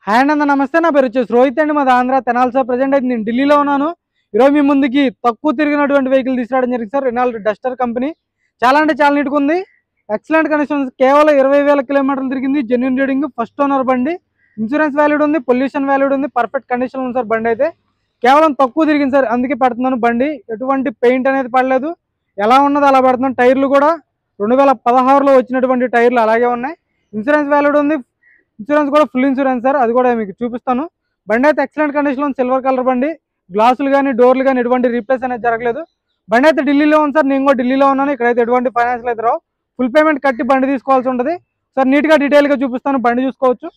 Hi అన్న, నమస్తే. నా పేరు వచ్చేసి రోహిత్ అండి. మాది ఆంధ్ర తెనాలి సార్. ప్రజెంట్ అయితే నేను ఢిల్లీలో ఉన్నాను. ఈరోజు మీ ముందుకి తక్కువ తిరిగినటువంటి వెహికల్ తీసుకురావడం జరిగింది సార్. Renault Duster company. చాలా అంటే చాలా నీట్గా ఉంది. Excellent conditions. కేవలం 20,000 కిలోమీటర్లు తిరిగింది. జెన్యూన్ రీడింగ్, ఫస్ట్ ఓనర్ బండి. ఇన్సూరెన్స్ వ్యాలిడ్ ఉంది, పొల్యూషన్ వ్యాలిడ్ ఉంది. పర్ఫెక్ట్ కండిషన్ ఉంది సార్ బండి అయితే. కేవలం తక్కువ తిరిగింది సార్, అందుకే పెడుతున్నాను బండి. ఎటువంటి పెయింట్ అనేది పడలేదు, ఎలా ఉన్నదో అలా పెడుతున్నాను. టైర్లు కూడా 2016లో వచ్చినటువంటి టైర్లు అలాగే ఉన్నాయి. ఇన్సూరెన్స్ వ్యాలిడ్ ఉంది, ఇన్సూరెన్స్ కూడా ఫుల్ ఇన్సూరెన్స్ సార్. అది కూడా మీకు చూపిస్తాను. బండి అయితే ఎక్సలెంట్ కండిషన్లో ఉంది. సిల్వర్ కలర్ బండి. గ్లాసులు కానీ డోర్లు కానీ ఎటువంటి రీప్లేస్ అనేది జరగలేదు. బండి అయితే ఢిల్లీలో ఉంది సార్. నేను కూడా ఢిల్లీలో ఉన్నాను. ఇక్కడైతే ఎటువంటి ఫైనాన్షియల్ అయితే రావు. ఫుల్ పేమెంట్ కట్టి బండి తీసుకోవాల్సి ఉంటుంది సార్. నీట్గా డీటెయిల్గా చూపిస్తాను, బండి చూసుకోవచ్చు.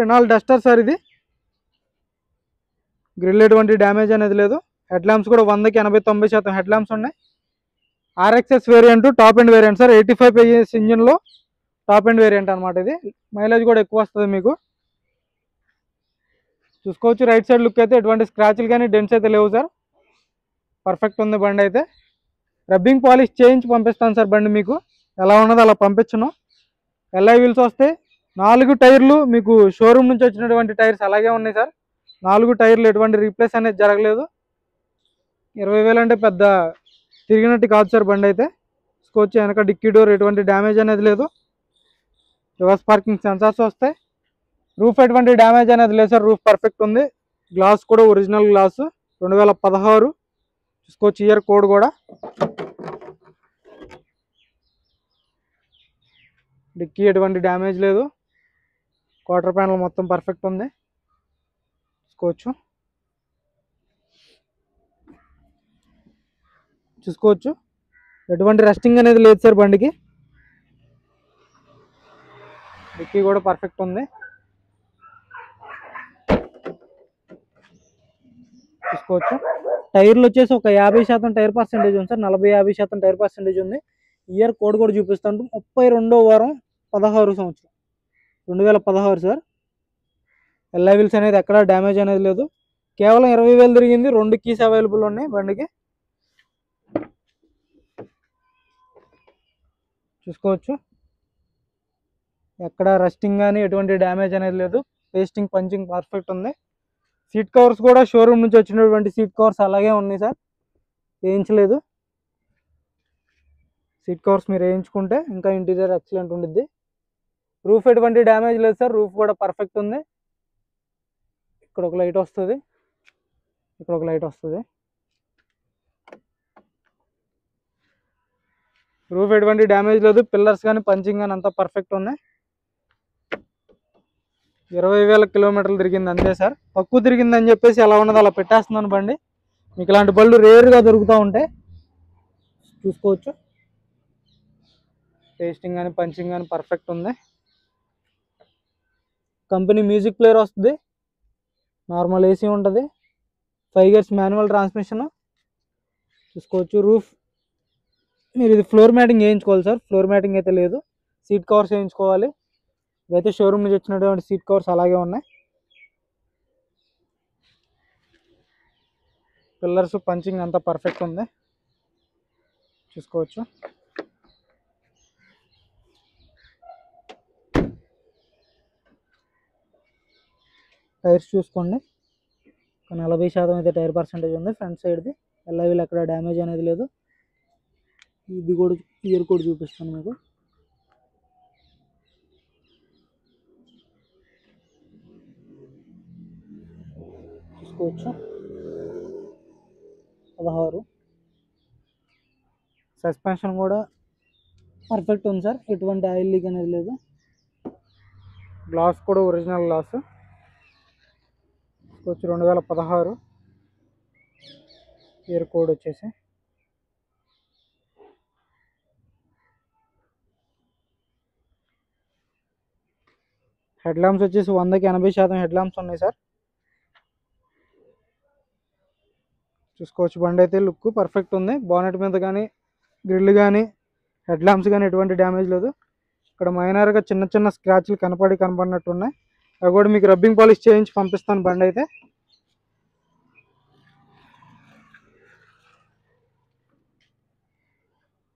రెనాల్డ్ డస్టర్ సార్ ఇది. గ్రిల్ ఎటువంటి డ్యామేజ్ అనేది లేదు. హెడ్ ల్యాంప్స్ కూడా 100కి 80-90% హెడ్ ల్యాంప్స్ ఉన్నాయి. RXS variant, top end variant sir. 85 PS ఇంజిన్లో టాప్ ఎండ్ వేరియంట్ అనమాట ఇది. మైలేజ్ కూడా ఎక్కువ వస్తుంది మీకు. చూసుకోవచ్చు. రైట్ సైడ్ లుక్ అయితే ఎటువంటి స్క్రాచ్లు కానీ డెంట్స్ అయితే లేవు సార్. పర్ఫెక్ట్ ఉంది బండి అయితే. రబ్బింగ్ పాలిష్ చేయించి పంపిస్తాను సార్ బండి మీకు. ఎలా ఉన్నదో అలా పంపించను. ఎల్ఐ వీల్స్ వస్తాయి. 4 టైర్లు మీకు షోరూమ్ నుంచి వచ్చినటువంటి టైర్స్ అలాగే ఉన్నాయి సార్. 4 టైర్లు ఎటువంటి రీప్లేస్ అనేది జరగలేదు. 20,000 అంటే పెద్ద తిరిగినట్టు కాదు సార్ బండి అయితే. చూసుకోవచ్చు. వెనక డిక్కీ డోర్ ఎటువంటి డ్యామేజ్ అనేది లేదు. రివర్స్ పార్కింగ్ సెన్సార్స్ వస్తాయి. రూఫ్ ఎటువంటి డ్యామేజ్ అనేది లేదు సార్. రూఫ్ పర్ఫెక్ట్ ఉంది. గ్లాస్ కూడా ఒరిజినల్ గ్లాసు. 2016. చూసుకోవచ్చు. ఇయర్ కోడ్ కూడా. డిక్కీ ఎటువంటి డ్యామేజ్ లేదు. క్వార్టర్ ప్యానల్ మొత్తం పర్ఫెక్ట్ ఉంది. చూసుకోవచ్చు. ఎటువంటి రెస్టింగ్ అనేది లేదు సార్ బండికి. డిక్కీ కూడా పర్ఫెక్ట్ ఉంది. చూసుకోవచ్చు. టైర్లు వచ్చేసి ఒక 50% టైర్ పర్సెంటేజ్ ఉంది సార్. 40-50% టైర్ పర్సెంటేజ్ ఉంది. ఇయర్ కోడ్ కూడా చూపిస్తాను. 32వ వారం 16 సంవత్సరం 2016 సార్. ఎల్ఐ వీల్స్ అనేది ఎక్కడ డ్యామేజ్ అనేది లేదు. కేవలం 20,000 తిరిగింది. 2 కీస్ అవైలబుల్ ఉన్నాయి బండికి. చూసుకోవచ్చు. ఎక్కడ రస్టింగ్ కానీ ఎటువంటి డ్యామేజ్ అనేది లేదు. పేస్టింగ్ పంచింగ్ పర్ఫెక్ట్ ఉంది. సీట్ కవర్స్ కూడా షోరూమ్ నుంచి వచ్చినటువంటి సీట్ కవర్స్ అలాగే ఉన్నాయి సార్. వేయించలేదు. సీట్ కవర్స్ మీరు వేయించుకుంటే ఇంకా ఇంటీరియర్ ఎక్సలెంట్ ఉండిద్ది. రూఫ్ ఎటువంటి డ్యామేజ్ లేదు సార్. రూఫ్ కూడా పర్ఫెక్ట్ ఉంది. ఇక్కడ ఒక లైట్ వస్తుంది, ఇక్కడ ఒక లైట్ వస్తుంది. రూఫ్ ఎటువంటి డ్యామేజ్ లేదు. పిల్లర్స్ కానీ పంచింగ్ కానీ అంతా పర్ఫెక్ట్ ఉన్నాయి. 20,000 కిలోమీటర్లు తిరిగింది అంతే సార్. తక్కువ తిరిగిందని చెప్పేసి ఎలా ఉన్నదో అలా పెట్టేస్తున్నాను బండి. మీకు ఇలాంటి బళ్ళు రేర్గా దొరుకుతూ ఉంటాయి. చూసుకోవచ్చు. టేస్టింగ్ కానీ పంచింగ్ కానీ పర్ఫెక్ట్ ఉంది. కంపెనీ మ్యూజిక్ ప్లేయర్ వస్తుంది. నార్మల్ ఏసీ ఉంటుంది. 5 గేర్స్ మాన్యువల్ ట్రాన్స్మిషన్. చూసుకోవచ్చు. రూఫ్ మీరు ఇది ఫ్లోర్ మ్యాటింగ్ వేయించుకోవాలి సార్. ఫ్లోర్ మ్యాటింగ్ అయితే లేదు. సీట్ కవర్స్ వేయించుకోవాలి. ఇవైతే షోరూమ్ నుంచి వచ్చినటువంటి సీట్ కవర్స్ అలాగే ఉన్నాయి. పిల్లర్స్ పంచింగ్ అంతా పర్ఫెక్ట్ ఉంది. చూసుకోవచ్చు. టైర్స్ చూసుకోండి. 40% అయితే టైర్ పర్సెంటేజ్ ఉంది. ఫ్రంట్ సైడ్ది ఎల్ఐ వీల్ ఎక్కడ డ్యామేజ్ అనేది లేదు. ఇది కూడా ఇయర్ కూడా చూపిస్తాను మీకు. చూసుకోవచ్చు. 16. సస్పెన్షన్ కూడా పర్ఫెక్ట్ ఉంది సార్. ఎటువంటి ఆయిల్ లీక్ అనేది లేదు. గ్లాస్ కూడా ఒరిజినల్ గ్లాస్. చూసుకోవచ్చు. 2016. ఇయర్ కోడ్ వచ్చేసి. హెడ్ ల్యాంప్స్ వచ్చేసి 100కి 80% హెడ్ ల్యాంప్స్ ఉన్నాయి సార్. చూసుకోవచ్చు. బండి అయితే లుక్ పర్ఫెక్ట్ ఉంది. బానెట్ మీద కానీ గ్రిల్ కానీ హెడ్ ల్యాంప్స్ కానీ ఎటువంటి డ్యామేజ్ లేదు. ఇక్కడ మైనర్గా చిన్న చిన్న స్క్రాచ్లు కనపడినట్టు ఉన్నాయి. అవి కూడా మీకు రబ్బింగ్ పాలిష్ చేయించి పంపిస్తాను బండి అయితే.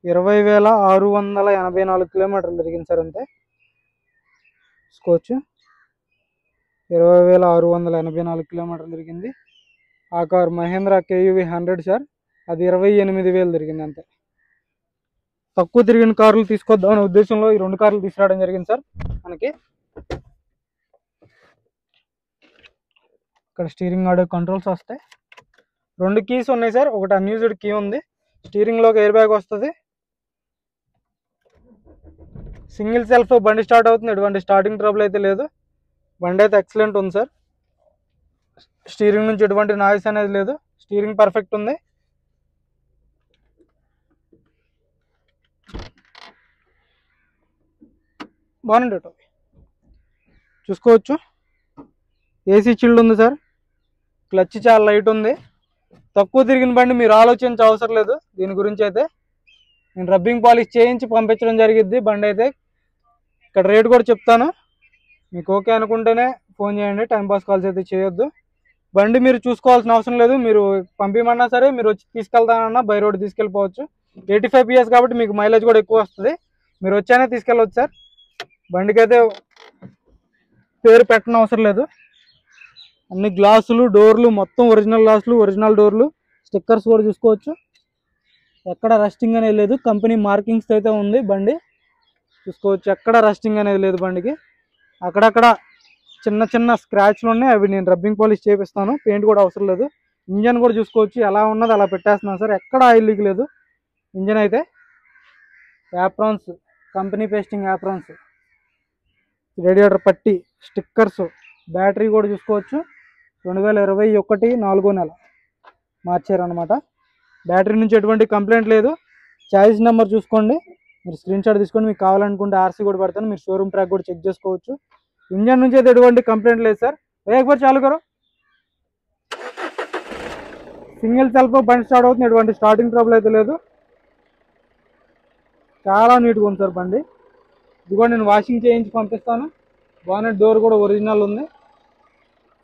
20,684 కిలోమీటర్లు తిరిగింది సార్. అంతే చూసుకోవచ్చు. 20,684 కిలోమీటర్లు తిరిగింది. ఆ కార్ మహేంద్ర KUV 100 సార్. అది 28,000 తిరిగింది. అంతే తక్కువ తిరిగిన కార్లు తీసుకొద్దామనే ఉద్దేశంలో ఈ 2 కార్లు తీసుకురావడం జరిగింది సార్. మనకి ఇక్కడ స్టీరింగ్ ఆడియో కంట్రోల్స్ వస్తాయి. 2 కీస్ ఉన్నాయి సార్. ఒకటి అన్యూజ్డ్ కీ ఉంది. స్టీరింగ్లోకి ఎయిర్ బ్యాగ్ వస్తుంది. సింగిల్ సెల్ఫ్ బండి స్టార్ట్ అవుతుంది. ఎటువంటి స్టార్టింగ్ ట్రబుల్ అయితే లేదు. బండి అయితే ఎక్సలెంట్ ఉంది సార్. స్టీరింగ్ నుంచి ఎటువంటి నాయిస్ అనేది లేదు. స్టీరింగ్ పర్ఫెక్ట్ ఉంది. బాగుంది చూసుకోవచ్చు. ఏసీ చిల్డ్ ఉంది సార్. క్లచ్ చాలా లైట్ ఉంది. తక్కువ తిరిగిన బండి మీరు ఆలోచించే అవసరం లేదు. దీని గురించి అయితే నేను రబ్బింగ్ పాలిష్ చేయించి పంపించడం జరిగిద్ది. బండి అయితే ఇక్కడ రేట్ కూడా చెప్తాను. మీకు ఓకే అనుకుంటేనే ఫోన్ చేయండి. టైంపాస్ కాల్స్ అయితే చేయొద్దు. బండి మీరు చూసుకోవాల్సిన అవసరం లేదు. మీరు పంపించమన్నా సరే, మీరు వచ్చి తీసుకెళ్తానన్నా బై రోడ్ తీసుకెళ్ళిపోవచ్చు. 85 PS కాబట్టి మీకు మైలేజ్ కూడా ఎక్కువ వస్తుంది. మీరు వచ్చానే తీసుకెళ్ళవచ్చు సార్. బండికి అయితే పేరు పెట్టిన అవసరం లేదు. అన్ని గ్లాసులు, డోర్లు మొత్తం ఒరిజినల్ గ్లాసులు, ఒరిజినల్ డోర్లు, స్టిక్కర్స్ కూడా చూసుకోవచ్చు. ఎక్కడ రస్టింగ్ అనేది లేదు. కంపెనీ మార్కింగ్స్ అయితే ఉంది బండి చూసుకోవచ్చు. ఎక్కడ రస్టింగ్ అనేది లేదు బండికి. అక్కడక్కడ చిన్న చిన్న స్క్రాచ్లు ఉన్నాయి. అవి నేను రబ్బింగ్ పాలిష్ చేపిస్తాను. పెయింట్ కూడా అవసరం లేదు. ఇంజన్ కూడా చూసుకోవచ్చు. ఎలా ఉన్నది అలా పెట్టేస్తున్నాను సార్. ఎక్కడ ఆయిల్ లీక్ లేదు. ఇంజన్ అయితే aprons, company pasting aprons, radiator పట్టి, స్టిక్కర్స్, బ్యాటరీ కూడా చూసుకోవచ్చు. 2021 4వ నెల మార్చారనమాట. బ్యాటరీ నుంచి ఎటువంటి కంప్లైంట్ లేదు. చాయిస్ నెంబర్ చూసుకోండి. మీరు స్క్రీన్ షాట్ తీసుకోండి. మీకు కావాలనుకుంటే RC కూడా పెడతాను. మీరు షోరూమ్ ట్రాక్ కూడా చెక్ చేసుకోవచ్చు. ఇంజన్ నుంచి అయితే ఎటువంటి కంప్లైంట్ లేదు సార్. ఒకసారి చాలు కరో. సింగిల్ సెల్ఫ్ బండి స్టార్ట్ అవుతుంది. ఎటువంటి స్టార్టింగ్ ట్రబుల్ అయితే లేదు. చాలా నీట్గా ఉంది సార్ బండి. ఇది కూడా నేను వాషింగ్ చేయించి పంపిస్తాను. బానెట్ డోర్ కూడా ఒరిజినల్ ఉంది.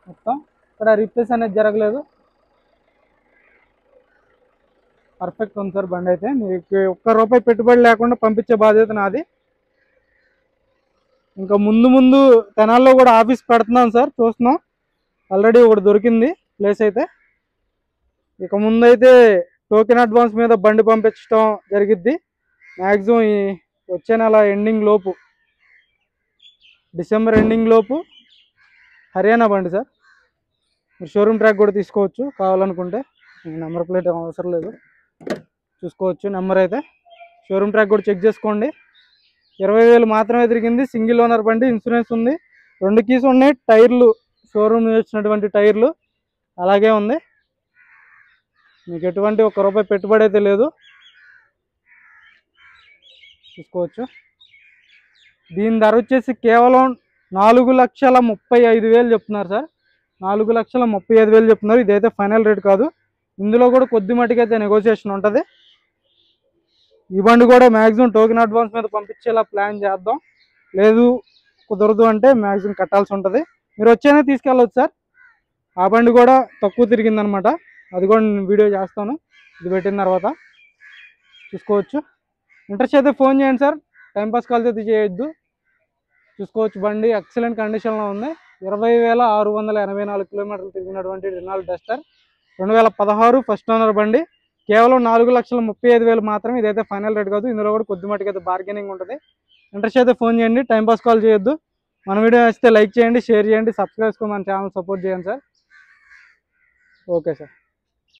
మొత్తం ఇక్కడ రిప్లేస్ అనేది జరగలేదు. పర్ఫెక్ట్ ఉంది సార్ బండి అయితే. మీకు ₹1 పెట్టుబడి లేకుండా పంపించే బాధ్యత నాది. ఇంకా ముందు తెనాల్లో కూడా ఆఫీస్ పెడుతున్నాను సార్. చూస్తున్నాం. ఆల్రెడీ ఒకటి దొరికింది ప్లేస్ అయితే. ఇక ముందైతే టోకెన్ అడ్వాన్స్ మీద బండి పంపించడం జరిగిద్ది. మ్యాక్సిమం ఈ వచ్చే నెల ఎండింగ్ లోపు, డిసెంబర్ ఎండింగ్ లోపు హర్యానా బండి సార్. మీరు షోరూమ్ ట్రాక్ కూడా తీసుకోవచ్చు కావాలనుకుంటే. నెంబర్ ప్లేట్ అవసరం లేదు. చూసుకోవచ్చు నెంబర్ అయితే. షోరూమ్ ట్రాక్ కూడా చెక్ చేసుకోండి. 20,000 మాత్రమే తిరిగింది. సింగిల్ ఓనర్ బండి. ఇన్సూరెన్స్ ఉంది. 2 కీస్ ఉన్నాయి. టైర్లు షోరూమ్ నుంచి వచ్చినటువంటి టైర్లు అలాగే ఉంది. మీకు ఎటువంటి ₹1 పెట్టుబడి అయితే లేదు. చూసుకోవచ్చు. దీని ధర వచ్చేసి కేవలం 4,35,000 చెప్తున్నారు సార్. 4,35,000 చెప్తున్నారు. ఇదైతే ఫైనల్ రేట్ కాదు. ఇందులో కూడా కొద్ది మటుకు అయితే నెగోషియేషన్ ఉంటుంది. ఈ బండి కూడా మ్యాక్సిమం టోకెన్ అడ్వాన్స్ మీద పంపించేలా ప్లాన్ చేద్దాం. లేదు కుదరదు అంటే మ్యాక్సిమం కట్టాల్సి ఉంటుంది. మీరు వచ్చేనే తీసుకెళ్ళవచ్చు సార్. ఆ బండి కూడా తక్కువ తిరిగిందనమాట. అది కూడా నేను వీడియో చేస్తాను ఇది పెట్టిన తర్వాత. చూసుకోవచ్చు. ఇంట్రెస్ట్ అయితే ఫోన్ చేయండి సార్. టైంపాస్ కాల్స్ అయితే చేయొద్దు. చూసుకోవచ్చు బండి ఎక్సలెంట్ కండిషన్లో ఉంది. 20,684 కిలోమీటర్లు తిరిగినటువంటి రెనాల్ట్ డస్టర్ 2016 ఫస్ట్ ఓనర్ బండి. కేవలం 4,35,000 మాత్రమే. ఇదైతే ఫైనల్ రేట్ కాదు. ఇందులో కూడా కొద్ది మటుకు అయితే బార్గెనింగ్ ఉంటుంది. ఇంట్రెస్ట్ అయితే ఫోన్ చేయండి. టైంపాస్ కాల్ చేయొద్దు. మన వీడియో నచ్చితే లైక్ చేయండి, షేర్ చేయండి, సబ్స్క్రైబ్ చేసుకొని మన ఛానల్ సపోర్ట్ చేయండి సార్. Okay sir.